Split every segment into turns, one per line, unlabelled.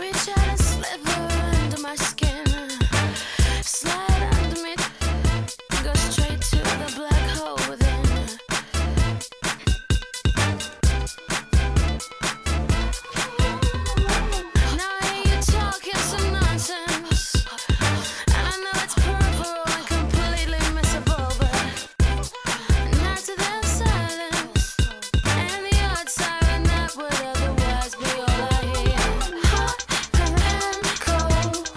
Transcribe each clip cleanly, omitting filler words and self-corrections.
Reach out and sliver under my skin. Slide under me. Go straight to the black hole within. Now I hear you talking some nonsense. And I know it's peripheral and completely missable, but not to their silence. And the odd siren that would otherwise be all I hear. Hot and cold,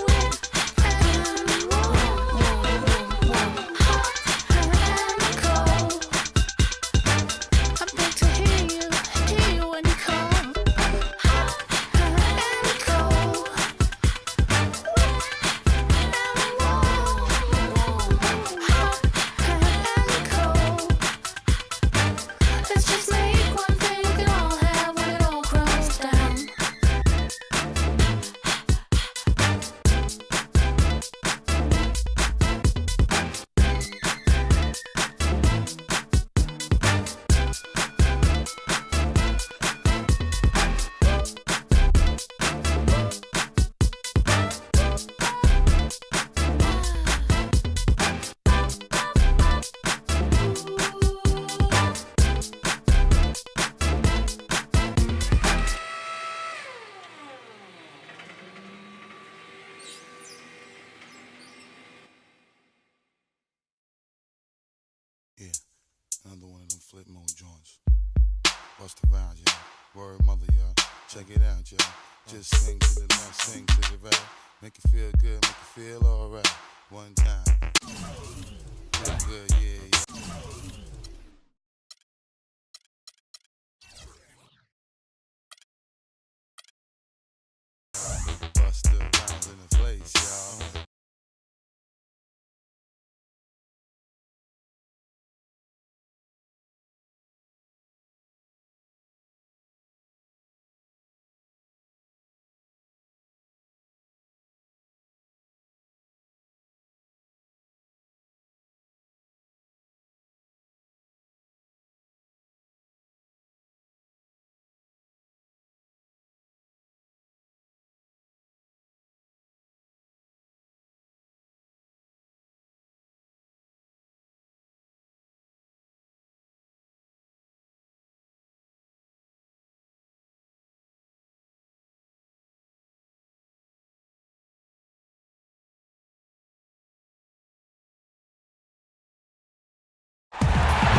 wet and warm. Hot and cold. I beg to hear you when you call. Hot and cold, wet and warm. Hot and cold. Let's just make one thing we can all have when it all crumbles down.
Yeah, another one of them flip mode joints. Bust around, y'all. Word mother, y'all. Check it out, y'all. Just swing to the left, swing to the right. Make it feel good, make it feel alright. One time. Feel good, yeah, yeah. Bust around in the place, y'all.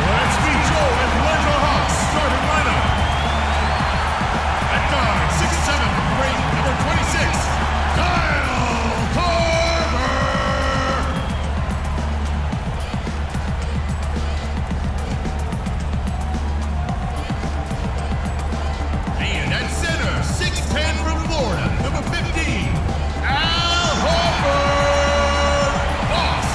Let's meet Joe and Ledger Hawks starting lineup. At guard, 6'7", rating number 26, Kyle Korver. And at center, 6'10" from Florida, number 15, Al Horford. Boss.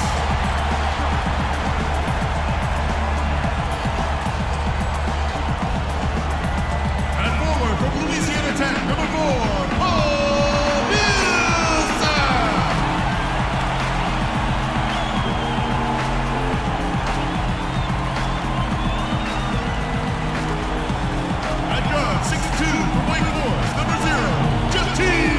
And forward from Louisiana Tech, number 4, Paul Millsap. At guard, 6'2", from Wake Forest, number 0, Justin.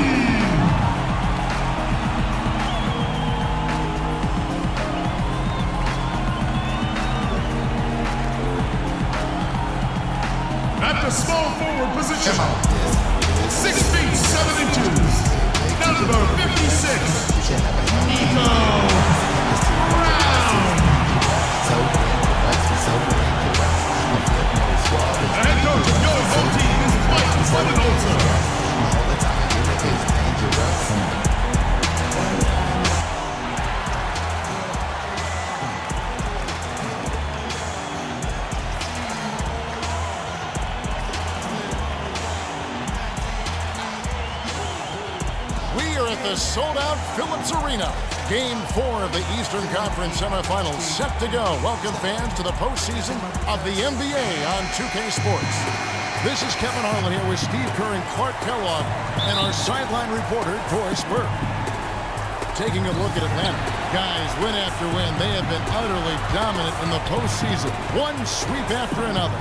At the small forward position, 6 feet 7 inches, number 56, Nico Brown. The head coach of your home team is Mike Budenholzer.
We are at the sold-out Phillips Arena. Game 4 of the Eastern Conference semifinals set to go. Welcome fans to the postseason of the NBA on 2K Sports. This is Kevin Harlan here with Steve Kerr and Clark Kellogg and our sideline reporter, Troy Spurr. Taking a look at Atlanta. Guys, win after win, they have been utterly dominant in the postseason. One sweep after another.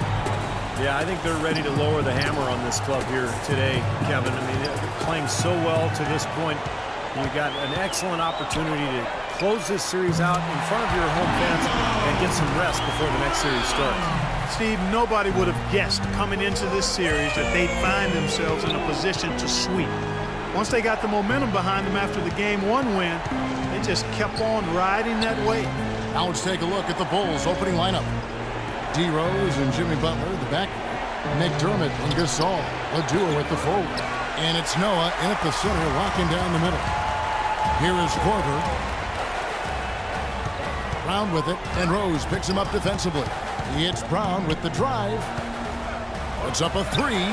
Yeah, I think they're ready to lower the hammer on this club here today, Kevin. I mean, they're playing so well to this point. You got an excellent opportunity to close this series out in front of your home fans and get some rest before the next series starts.
Steve, nobody would have guessed coming into this series that they'd find themselves in a position to sweep. Once they got the momentum behind them after the Game 1 win, they just kept on riding that wave.
Now let's take a look at the Bulls' opening lineup. D. Rose and Jimmy Butler, the back. McDermott and Gasol, a duo at the forward. And it's Noah in at the center, locking down the middle. Here is Korver. Brown with it, and Rose picks him up defensively. It's Brown with the drive. Puts up a three.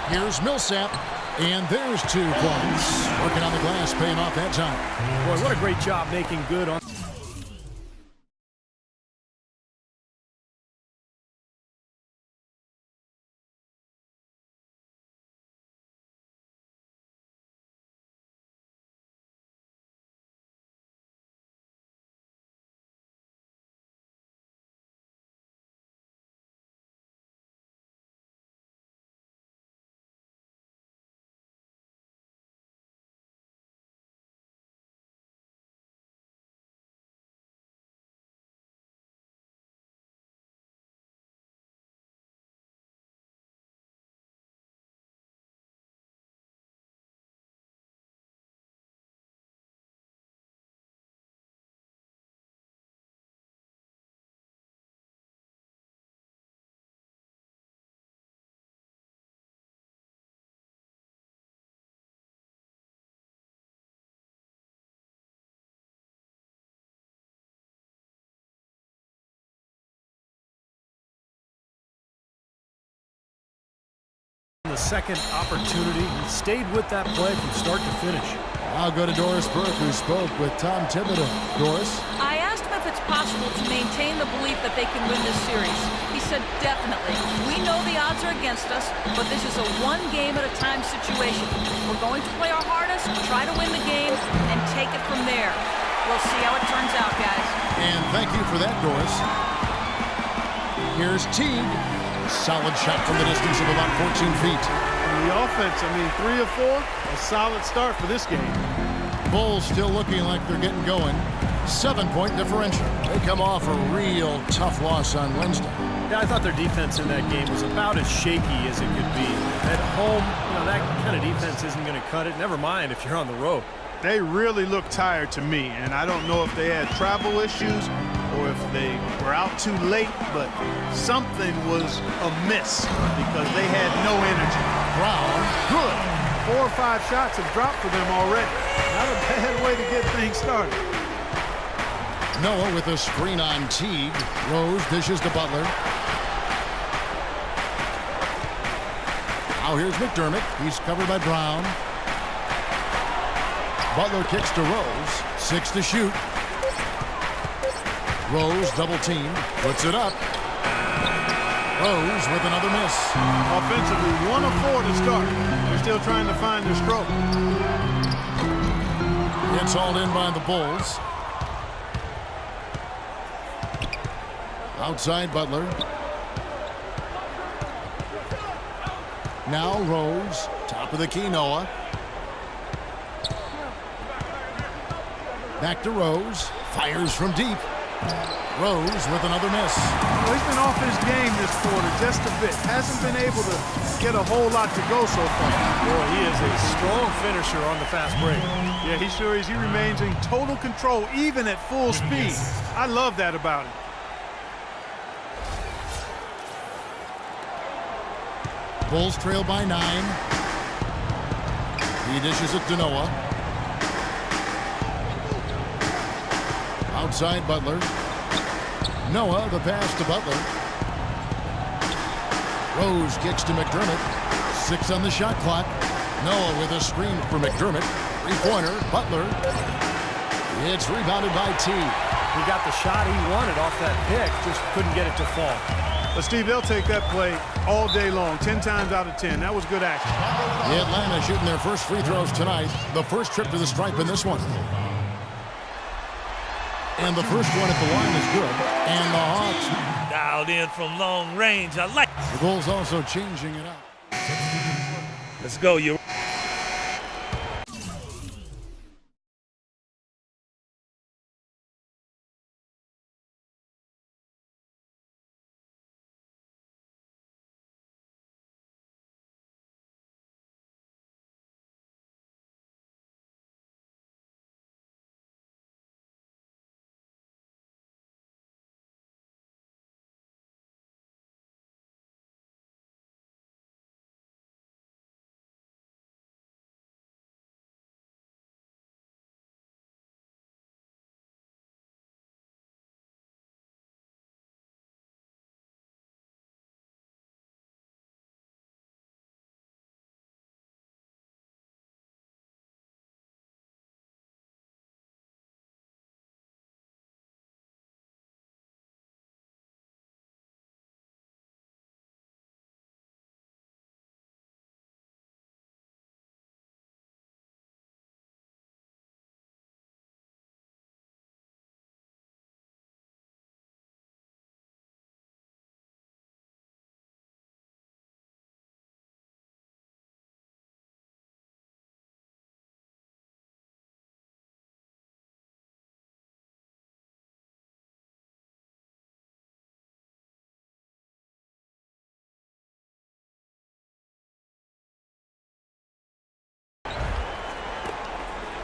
Here's Millsap. And there's 2 points. Working on the glass, paying off that time.
Boy, what a great job making good on. The second opportunity, he stayed with that play from start to finish.
I'll go to Doris Burke, who spoke with Tom Thibodeau. Doris?
I asked him if it's possible to maintain the belief that they can win this series. He said, definitely. We know the odds are against us, but this is a one-game-at-a-time situation. We're going to play our hardest, try to win the game, and take it from there. We'll see how it turns out, guys.
And thank you for that, Doris. Here's Teague. Solid shot from the distance of about 14 feet.
And the offense, 3 of 4, a solid start for this game.
Bulls still looking like they're getting going. 7-point differential. They come off a real tough loss on Wednesday.
Yeah, I thought their defense in that game was about as shaky as it could be. At home, that kind of defense isn't going to cut it. Never mind if you're on the road.
They really look tired to me, and I don't know if they had travel issues or if they were out too late, but something was amiss because they had no energy.
Brown,
Good. 4 or 5 shots have dropped for them already. Not a bad way to get things started.
Noah with a screen on Teague. Rose dishes to Butler. Now here's McDermott. He's covered by Brown. Butler kicks to Rose. 6 to shoot. Rose double team. Puts it up. Rose with another miss.
Offensively, 1 of 4 to start. They're still trying to find their stroke.
It's hauled in by the Bulls. Outside Butler. Now Rose. Top of the key, Noah. Back to Rose. Fires from deep. Rose with another miss.
Well, he's been off his game this quarter just a bit. Hasn't been able to get a whole lot to go so far.
Boy, he is a strong finisher on the fast break.
Yeah, he sure is. He remains in total control, even at full speed. I love that about him.
Bulls trail by 9. He dishes it to Noah. Outside Butler. Noah, the pass to Butler. Rose kicks to McDermott. 6 on the shot clock. Noah with a screen for McDermott. 3-pointer. Butler. It's rebounded by T.
He got the shot he wanted off that pick, just couldn't get it to fall.
But, Steve, they'll take that play all day long, 10 times out of 10. That was good action.
The Atlanta shooting their first free throws tonight. The first trip to the stripe in this one. And the first one at the line is good. And the Hawks
Dialed in from long range. I like it.
The Bulls also changing it up.
Let's go. You.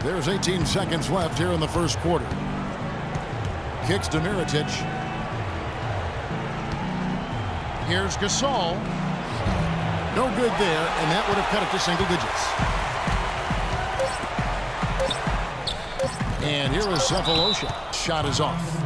There's 18 seconds left here in the first quarter. Kicks to Mirotic. Here's Gasol. No good there, and that would have cut it to single digits. And here is Cephalosha. Shot is off.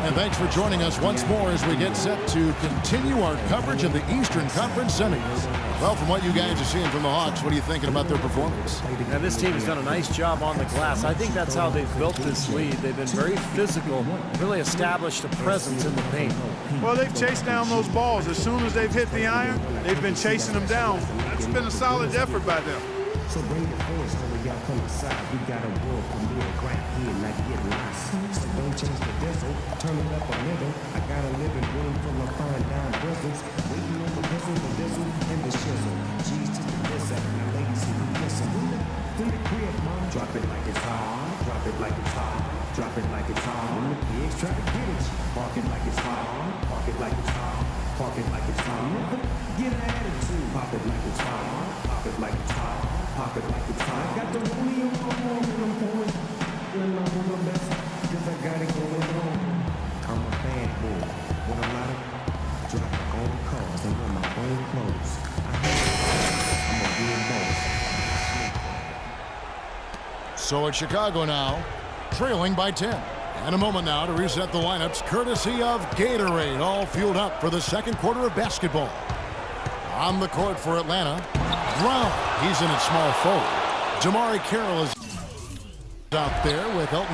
And thanks for joining us once more as we get set to continue our coverage of the Eastern Conference Semis. Well, from what you guys are seeing from the Hawks, what are you thinking about their performance?
And this team has done a nice job on the glass. I think that's how they've built this lead. They've been very physical, really established a presence in the paint.
Well, they've chased down those balls. As soon as they've hit the iron, they've been chasing them down. That's been a solid effort by them.
So bring the force over y'all come aside. We got a world premiere grind here like get lost. So don't change the diesel, turn it up a little. I got a living room full of fine dime bristles. Waiting on the diesel, and the shizzle. G's to the listen. Now ladies, see who listen. Through the crib, mom. Drop it like it's hot. Drop it like it's hot. Drop it like it's hot. When the pigs try to get it, park it like it's hot. Park it like it's hot. Park it like it's hot. Get an attitude. Pop it like it's hot. Pop it like it's hot. Pop it like it's hot. Got the rollie on my arm and I'm pouring. And I'm on the best because I got it going on. I'm a bad boy with a lot of drop my own cars and wear my own clothes. I'm a real boss.
So it's Chicago now, trailing by 10. And a moment now to reset the lineups, courtesy of Gatorade, all fueled up for the second quarter of basketball. On the court for Atlanta, Brown. He's in at small forward. Jamari Carroll is out there with Elton